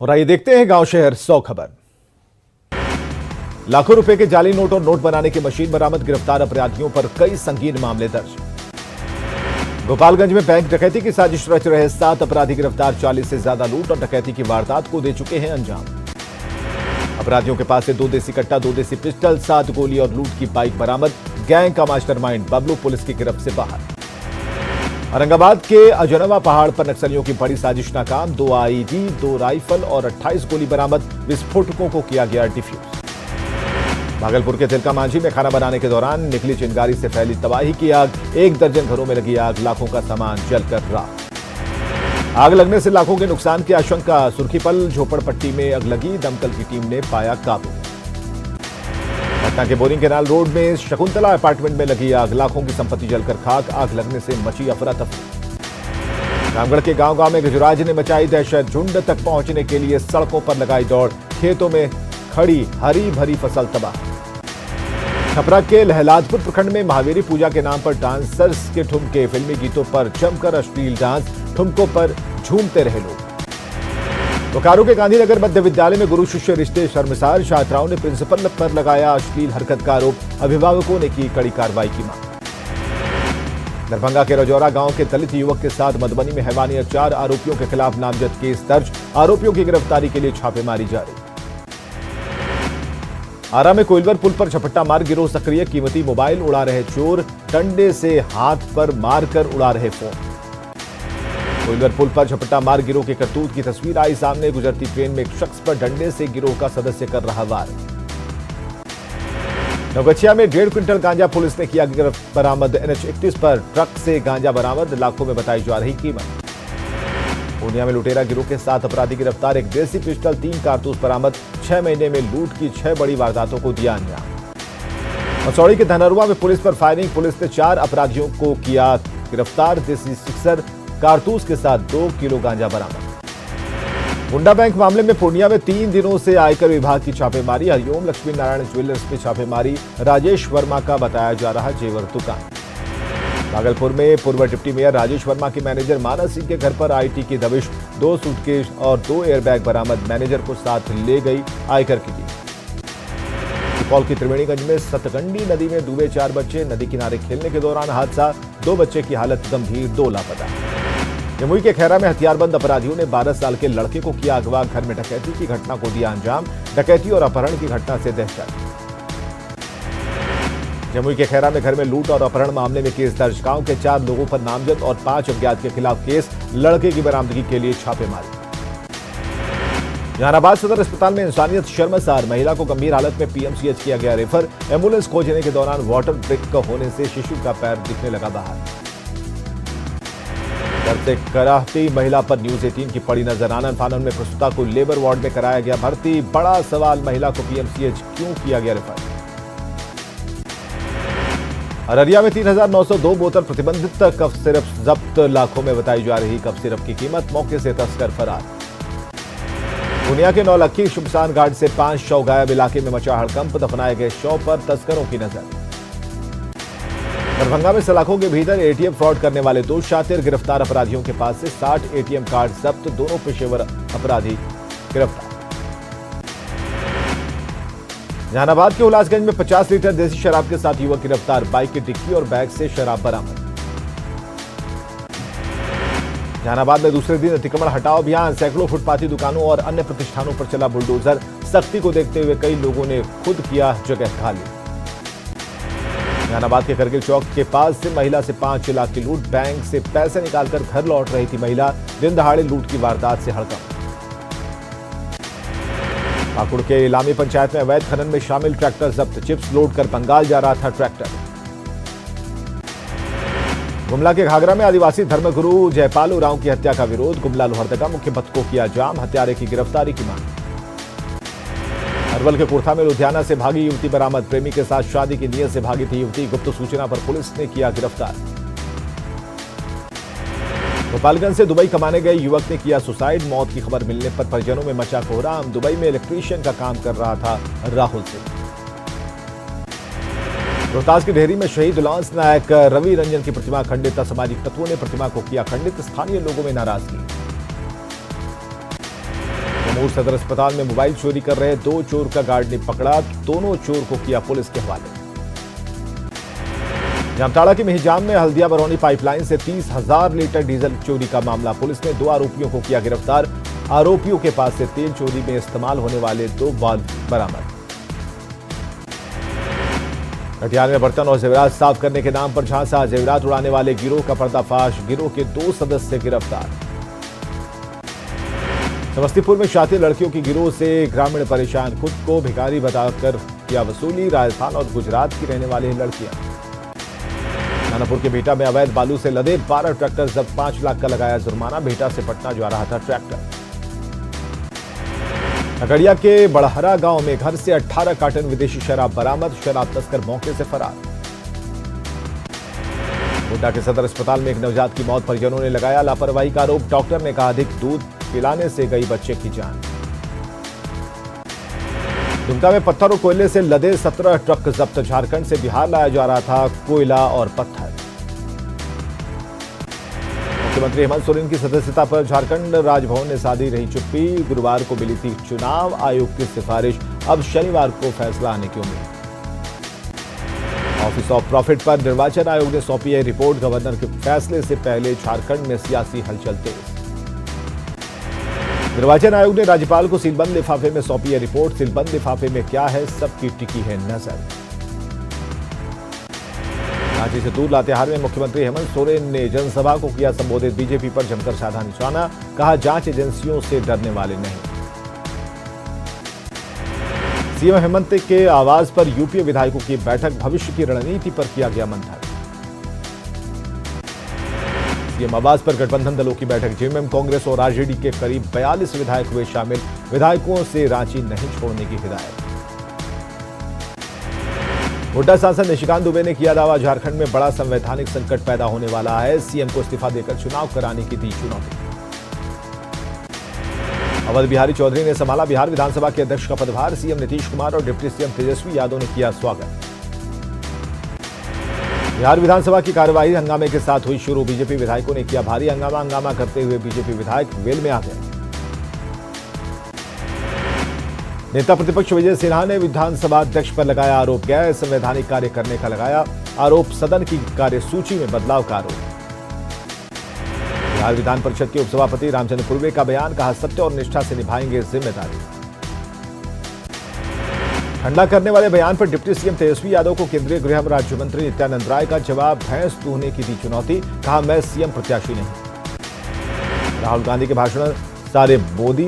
और आइए देखते हैं गांव शहर 100 खबर। लाखों रुपए के जाली नोट और नोट बनाने की मशीन बरामद, गिरफ्तार अपराधियों पर कई संगीन मामले दर्ज। गोपालगंज में बैंक डकैती की साजिश रच रहे 7 अपराधी गिरफ्तार, 40 से ज्यादा लूट और डकैती की वारदात को दे चुके हैं अंजाम। अपराधियों के पास से 2 देसी कट्टा, 2 देसी पिस्टल, 7 गोली और लूट की बाइक बरामद। गैंग का मास्टरमाइंड बबलू पुलिस की गिरफ्त से बाहर। औरंगाबाद के अजनवा पहाड़ पर नक्सलियों की बड़ी साजिश नाकाम, 2 आईडी, 2 राइफल और 28 गोली बरामद। विस्फोटकों को किया गया डिफ्यूज। भागलपुर के तिलका मांझी में खाना बनाने के दौरान निकली चिंगारी से फैली तबाही की आग, 1 दर्जन घरों में लगी आग, लाखों का सामान जलकर राख। आग लगने से लाखों के नुकसान की आशंका, सुर्खीपल झोपड़पट्टी में आग लगी, दमकल की टीम ने पाया काबू। पटना के बोरिंग कैनाल रोड में शकुंतला अपार्टमेंट में लगी आग, लाखों की संपत्ति जलकर खाक, आग लगने से मची अफरा तफरी। रामगढ़ के गांव में गजराज ने मचाई दहशत, झुंड तक पहुंचने के लिए सड़कों पर लगाई दौड़, खेतों में खड़ी हरी भरी फसल तबाह। छपरा के लहलादपुर प्रखंड में महावीरी पूजा के नाम पर डांसर्स के ठुमके, फिल्मी गीतों पर जमकर अश्लील डांस, ठुमकों पर झूमते रहे लोग। बोकारो के गांधीनगर मध्य विद्यालय में गुरु शिष्य रिश्ते शर्मसार, छात्राओं ने प्रिंसिपल पर लगाया अश्लील हरकत का आरोप, अभिभावकों ने की कड़ी कार्रवाई की मांग। दरभंगा के रजौरा गांव के दलित युवक के साथ मधुबनी में हैवानियत, 4 आरोपियों के खिलाफ नामजद केस दर्ज, आरोपियों की गिरफ्तारी के लिए छापेमारी जारी। आरा में कोइलवर पुल पर झपट्टा मार गिरोह सक्रिय, कीमती मोबाइल उड़ा रहे चोर, डंडे से हाथ पर मारकर उड़ा रहे फोन। कोइलवर पुल पर झपट्टा मार गिरोह के करतूत की तस्वीर आई सामने, गुजरती ट्रेन में एक शख्स पर डंडे से गिरोह का सदस्य कर रहा वार। नवगछिया में 1.5 क्विंटल गांजा पुलिस ने किया बरामद, NH-31 पर ट्रक से गांजा बरामद, लाखों में बताई जा रही कीमत। पूर्णिया में लुटेरा गिरोह के 7 अपराधी गिरफ्तार, 1 देसी पिस्टल, 3 कारतूस बरामद। 6 महीने में लूट की 6 बड़ी वारदातों को दिया अंजाम। मसौड़ी के धनरुआ में पुलिस पर फायरिंग, पुलिस ने 4 अपराधियों को किया गिरफ्तार, देसी सिक्सर कारतूस के साथ 2 किलो गांजा बरामद। मुंडा बैंक मामले में पूर्णिया में 3 दिनों से आयकर विभाग की छापेमारी, हरिओम लक्ष्मी नारायण ज्वेलर्स में छापेमारी, राजेश वर्मा का बताया जा रहा जेवर दुकान। भागलपुर में पूर्व डिप्टी मेयर राजेश वर्मा के मैनेजर मानस सिंह के घर पर आईटी की दबिश, 2 सूटकेस और 2 एयरबैग बरामद, मैनेजर को साथ ले गई आयकर की टीम। सुपौल की त्रिवेणीगंज में सतगंडी नदी में डूबे 4 बच्चे, नदी किनारे खेलने के दौरान हादसा, 2 बच्चे की हालत गंभीर, 2 लापता। जमुई के खैरा में हथियारबंद अपराधियों ने 12 साल के लड़के को किया अगवा, घर में डकैती की घटना को दिया अंजाम, डकैती और अपहरण की घटना से दहशत। जमुई के खैरा में घर में लूट और अपहरण मामले में केस दर्ज, गांव के 4 लोगों पर नामजद और 5 अज्ञात के खिलाफ केस, लड़के की बरामदगी के लिए छापेमारी। जहानाबाद सदर अस्पताल में इंसानियत शर्मसार, महिला को गंभीर हालत में पीएमसीएच किया गया रेफर, एम्बुलेंस खोजने के दौरान वाटर ब्रेक होने से शिशु का पैर दिखने लगा बाहर। घर से कराहती महिला पर न्यूज 18 की पड़ी नजर, आनन फानन में प्रसूता को लेबर वार्ड में कराया गया भर्ती, बड़ा सवाल महिला को पीएमसीएच क्यों किया गया रेफर। अररिया में 3,902 बोतल प्रतिबंधित कफ सिरप जब्त, लाखों में बताई जा रही कफ सिरप की कीमत, मौके से तस्कर फरार। पूर्णिया के नौलखी शमशान घाट से 5 शव गायब, इलाके में मचा हड़कंप, दफनाए गए शव पर तस्करों की नजर। दरभंगा में सलाखों के भीतर एटीएम फ्रॉड करने वाले 2 शातिर गिरफ्तार, अपराधियों के पास से 60 एटीएम कार्ड जब्त, दोनों पेशेवर अपराधी गिरफ्तार। जहानाबाद के उल्लासगंज में 50 लीटर देसी शराब के साथ युवक गिरफ्तार, बाइक की डिक्की और बैग से शराब बरामद। जहानाबाद में दूसरे दिन अतिक्रमण हटाओ अभियान, सैकड़ों फुटपाथी दुकानों और अन्य प्रतिष्ठानों पर चला बुलडोजर, सख्ती को देखते हुए कई लोगों ने खुद किया जगह खाली। जहानाबाद के करगिल चौक के पास से महिला से 5 लाख की लूट, बैंक से पैसे निकालकर घर लौट रही थी महिला, दिन दहाड़े लूट की वारदात से हड़कंप। पाकुड़ के इलामी पंचायत में अवैध खनन में शामिल ट्रैक्टर जब्त, चिप्स लोड कर बंगाल जा रहा था ट्रैक्टर। गुमला के घाघरा में आदिवासी धर्मगुरु जयपाल उरांव की हत्या का विरोध, गुमला लोहरदगा मुख्य पथ को किया जाम, हत्यारे की गिरफ्तारी की मांग। अरवल के कुर्था में लुधियाना से भागी युवती बरामद, प्रेमी के साथ शादी की नीयत से भागी थी युवती, गुप्त सूचना पर पुलिस ने किया गिरफ्तार। गोपालगंज से दुबई कमाने गए युवक ने किया सुसाइड, मौत की खबर मिलने पर परिजनों में मचा कोहराम, दुबई में इलेक्ट्रीशियन का काम कर रहा था राहुल सिंह। रोहतास की ढेरी में शहीद लांस नायक रवि रंजन की प्रतिमा खंडित, असामाजिक तत्वों ने प्रतिमा को किया खंडित, स्थानीय लोगों में नाराजगी। कैमूर सदर अस्पताल में मोबाइल चोरी कर रहे 2 चोर का गार्ड ने पकड़ा, दोनों चोर को किया पुलिस के हवाले। जामताड़ा के मेहजाम में हल्दिया बरौनी पाइपलाइन से 30,000 लीटर डीजल चोरी का मामला, पुलिस ने 2 आरोपियों को किया गिरफ्तार। आरोपियों के पास से तेल चोरी में इस्तेमाल होने वाले 2 वाल्व बरामद। कटिहार में बर्तन और जेवरात साफ करने के नाम पर झांसा, जेवरात उड़ाने वाले गिरोह का पर्दाफाश, गिरोह के 2 सदस्य गिरफ्तार। समस्तीपुर में शातिर लड़कियों की गिरोह से ग्रामीण परेशान, खुद को भिखारी बताकर किया वसूली, राजस्थान और गुजरात की रहने वाली लड़कियां। खानापुर के बेटा में अवैध बालू से लदे 12 ट्रैक्टर जब्त, 5 लाख का लगाया जुर्माना, बेटा से पटना जा रहा था ट्रैक्टर। खगड़िया के बड़हरा गांव में घर से 18 कार्टन विदेशी शराब बरामद, शराब तस्कर मौके से फरार। गोड्डा के सदर अस्पताल में एक नवजात की मौत, परिजनों ने लगाया लापरवाही का आरोप, डॉक्टर ने कहा अधिक दूध पिलाने से गई बच्चे की जान। दुमका में पत्थर और कोयले से लदे 17 ट्रक जब्त, झारखंड से बिहार लाया जा रहा था कोयला और पत्थर। मुख्यमंत्री हेमंत सोरेन की सदस्यता पर झारखंड राजभवन ने साधी रही चुप्पी, गुरुवार को मिली थी चुनाव आयोग की सिफारिश, अब शनिवार को फैसला आने की उम्मीद। ऑफिस ऑफ प्रॉफिट पर निर्वाचन आयोग ने सौंपी है रिपोर्ट, गवर्नर के फैसले से पहले झारखंड में सियासी हलचल तेज। निर्वाचन आयोग ने राज्यपाल को सीलबंद लिफाफे में सौंपी है रिपोर्ट, सीलबंद लिफाफे में क्या है, सबकी टिकी है नजर। रांची से दूर लातेहार में मुख्यमंत्री हेमंत सोरेन ने जनसभा को किया संबोधित, बीजेपी पर जमकर साधा निशाना, कहा जांच एजेंसियों से डरने वाले नहीं। सीएम हेमंत के आवाज पर यूपीए विधायकों की बैठक, भविष्य की रणनीति पर किया गया मंथन। सीएम आवास पर गठबंधन दलों की बैठक, जेएमएम, कांग्रेस और आरजेडी के करीब 42 विधायक हुए शामिल, विधायकों से रांची नहीं छोड़ने की हिदायत। गोड्डा सांसद निशिकांत दुबे ने किया दावा, झारखंड में बड़ा संवैधानिक संकट पैदा होने वाला है, सीएम को इस्तीफा देकर चुनाव कराने की दी चुनौती। अवध बिहारी चौधरी ने संभाला बिहार विधानसभा के अध्यक्ष का पदभार, सीएम नीतीश कुमार और डिप्टी सीएम तेजस्वी यादव ने किया स्वागत। बिहार विधानसभा की कार्यवाही हंगामे के साथ हुई शुरू, बीजेपी विधायकों ने किया भारी हंगामा करते हुए बीजेपी विधायक वेल में आ गए। नेता प्रतिपक्ष विजय सिन्हा ने विधानसभा अध्यक्ष पर लगाया आरोप, गैर संवैधानिक कार्य करने का लगाया आरोप, सदन की कार्यसूची में बदलाव का आरोप। बिहार विधान परिषद के उपसभापति रामचंद्र पूर्वे का बयान, कहा सत्य और निष्ठा से निभाएंगे जिम्मेदारी। ठंडा करने वाले बयान पर डिप्टी सीएम तेजस्वी यादव को केंद्रीय गृह राज्य मंत्री नित्यानंद राय का जवाब, भैंस दूहने की दी चुनौती, कहा मैं सीएम प्रत्याशी नहीं। राहुल गांधी के भाषण, सारे मोदी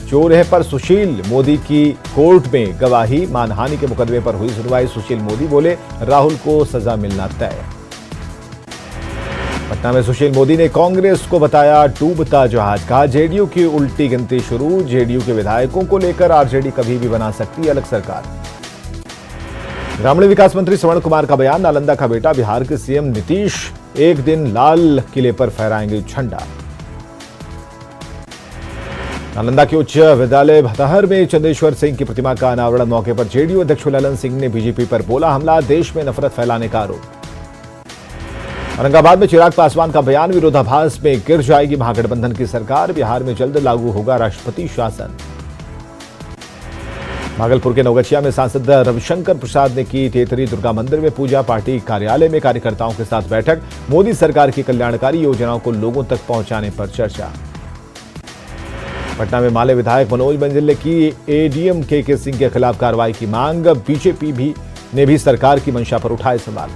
चोर है पर सुशील मोदी की कोर्ट में गवाही, मानहानि के मुकदमे पर हुई सुनवाई, सुशील मोदी बोले राहुल को सजा मिलना तय। पटना में सुशील मोदी ने कांग्रेस को बताया डूबता जहाज, कहा जेडीयू की उल्टी गिनती शुरू, जेडीयू के विधायकों को लेकर आरजेडी कभी भी बना सकती है अलग सरकार। ग्रामीण विकास मंत्री श्रवण कुमार का बयान, नालंदा का बेटा बिहार के सीएम नीतीश एक दिन लाल किले पर फहराएंगे झंडा। नालंदा के उच्च विद्यालय भतहर में चंदेश्वर सिंह की प्रतिमा का अनावरण, मौके पर जेडीयू अध्यक्ष ललन सिंह ने बीजेपी पर बोला हमला, देश में नफरत फैलाने का आरोप। औरंगाबाद में चिराग पासवान का बयान, विरोधाभास में गिर जाएगी महागठबंधन की सरकार, बिहार में जल्द लागू होगा राष्ट्रपति शासन। भागलपुर के नवगछिया में सांसद रविशंकर प्रसाद ने की तेतरी दुर्गा मंदिर में पूजा, पार्टी कार्यालय में कार्यकर्ताओं के साथ बैठक, मोदी सरकार की कल्याणकारी योजनाओं को लोगों तक पहुंचाने पर चर्चा। पटना में माले विधायक मनोज मंजिल ने की एडीएम के सिंह के खिलाफ कार्रवाई की मांग, बीजेपी ने भी सरकार की मंशा पर उठाए सवाल।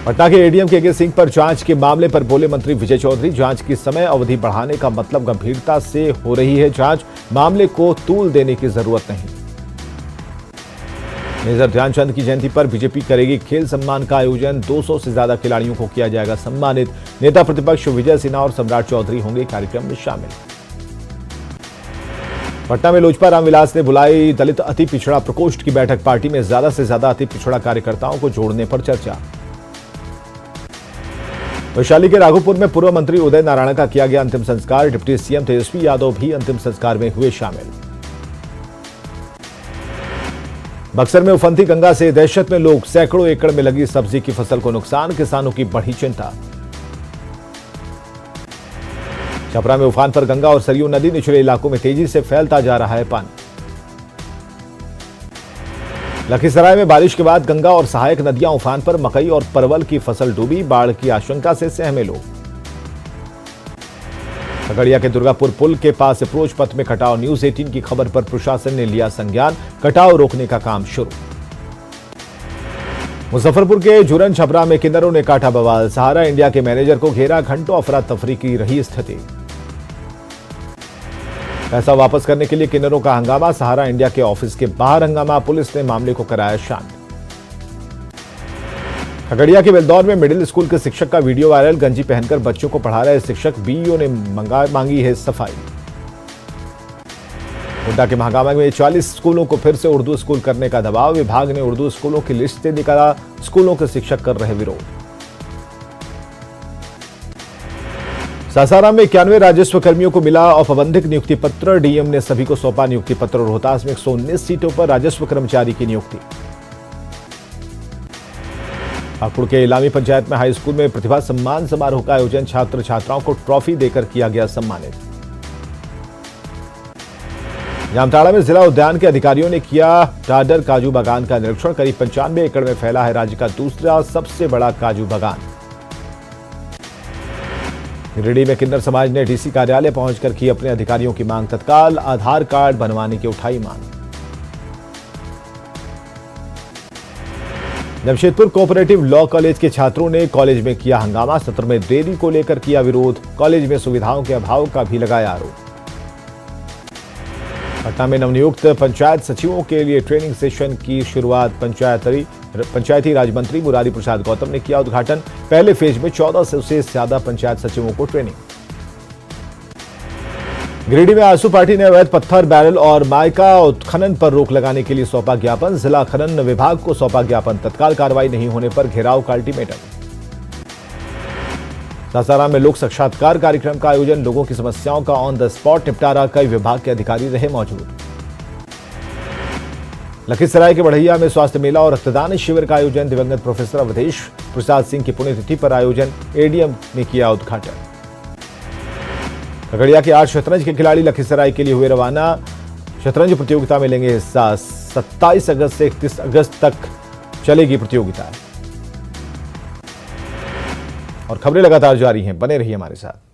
पटना के एडीएम के सिंह पर जांच के मामले पर बोले मंत्री विजय चौधरी, जांच की समय अवधि बढ़ाने का मतलब गंभीरता से हो रही है जांच, मामले को तूल देने की जरूरत नहीं। मेजर ध्यानचंद की जयंती पर बीजेपी करेगी खेल सम्मान का आयोजन, 200 से ज्यादा खिलाड़ियों को किया जाएगा सम्मानित, नेता प्रतिपक्ष विजय सिन्हा और सम्राट चौधरी होंगे कार्यक्रम में शामिल। पटना में लोजपा रामविलास ने बुलाई दलित अति पिछड़ा प्रकोष्ठ की बैठक, पार्टी में ज्यादा से ज्यादा अति पिछड़ा कार्यकर्ताओं को जोड़ने पर चर्चा। वैशाली के राघोपुर में पूर्व मंत्री उदय नारायण का किया गया अंतिम संस्कार, डिप्टी सीएम तेजस्वी यादव भी अंतिम संस्कार में हुए शामिल। बक्सर में उफनती गंगा से दहशत में लोग, सैकड़ों एकड़ में लगी सब्जी की फसल को नुकसान, किसानों की बढ़ी चिंता। छपरा में उफान पर गंगा और सरयू नदी, निचले इलाकों में तेजी से फैलता जा रहा है पानी। लखीसराय में बारिश के बाद गंगा और सहायक नदियां उफान पर, मकई और परवल की फसल डूबी, बाढ़ की आशंका से सहमे लोग। खगड़िया के दुर्गापुर पुल के पास अप्रोच पथ में कटाव, न्यूज 18 की खबर पर प्रशासन ने लिया संज्ञान, कटाव रोकने का काम शुरू। मुजफ्फरपुर के झुरन छपरा में किन्नरों ने काटा बवाल, सहारा इंडिया के मैनेजर को घेरा, घंटों अफरा तफरी की रही स्थिति। पैसा वापस करने के लिए किन्नरों का हंगामा, सहारा इंडिया के ऑफिस के बाहर हंगामा, पुलिस ने मामले को कराया शांत। खगड़िया के बेलदौर में मिडिल स्कूल के शिक्षक का वीडियो वायरल, गंजी पहनकर बच्चों को पढ़ा रहे शिक्षक, बीईओ ने मांगी है सफाई। गोड्डा के महागामा में 40 स्कूलों को फिर से उर्दू स्कूल करने का दबाव, विभाग ने उर्दू स्कूलों की लिस्ट से निकाला, स्कूलों के शिक्षक कर रहे विरोध। सासाराम में 91 राजस्व कर्मियों को मिला औपबंधिक नियुक्ति पत्र, डीएम ने सभी को सौंपा नियुक्ति पत्र। रोहतास में 119 सीटों पर राजस्व कर्मचारी की नियुक्ति। हापुड़ के इलामी पंचायत में हाई स्कूल में प्रतिभा सम्मान समारोह का आयोजन, छात्र छात्राओं को ट्रॉफी देकर किया गया सम्मानित। जामताड़ा में जिला उद्यान के अधिकारियों ने किया टाडर काजू बागान का निरीक्षण, करीब 95 एकड़ में फैला है राज्य का दूसरा सबसे बड़ा काजू बागान। गिरिडीह में किन्नर समाज ने डीसी कार्यालय पहुंचकर की अपने अधिकारियों की मांग, तत्काल आधार कार्ड बनवाने की उठाई मांग। जमशेदपुर कोऑपरेटिव लॉ कॉलेज के छात्रों ने कॉलेज में किया हंगामा, सत्र में देरी को लेकर किया विरोध, कॉलेज में सुविधाओं के अभाव का भी लगाया आरोप। पटना में नवनियुक्त पंचायत सचिवों के लिए ट्रेनिंग सेशन की शुरुआत, पंचायती राज मंत्री मुरारी प्रसाद गौतम ने किया उद्घाटन, पहले फेज में 1400 से ज्यादा पंचायत सचिवों को ट्रेनिंग। गिरिडीह में आसू पार्टी ने अवैध पत्थर, बैरल और माइका उत्खनन पर रोक लगाने के लिए सौंपा ज्ञापन, जिला खनन विभाग को सौंपा ज्ञापन, तत्काल कार्रवाई नहीं होने पर घेराव का अल्टीमेटम। सासाराम में लोक साक्षात्कार कार्यक्रम का आयोजन, लोगों की समस्याओं का ऑन द स्पॉट निपटारा, कई विभाग के अधिकारी रहे मौजूद। लखीसराय के बढ़ैया में स्वास्थ्य मेला और रक्तदान शिविर का आयोजन, दिवंगत प्रोफेसर अवधेश प्रसाद सिंह की पुण्यतिथि पर आयोजन, एडीएम ने किया उद्घाटन। खगड़िया के 8 शतरंज के खिलाड़ी लखीसराय के लिए हुए रवाना, शतरंज प्रतियोगिता में लेंगे हिस्सा, 27 अगस्त से 31 अगस्त तक चलेगी प्रतियोगिता। और खबरें लगातार जारी हैं, बने रहिए हमारे साथ।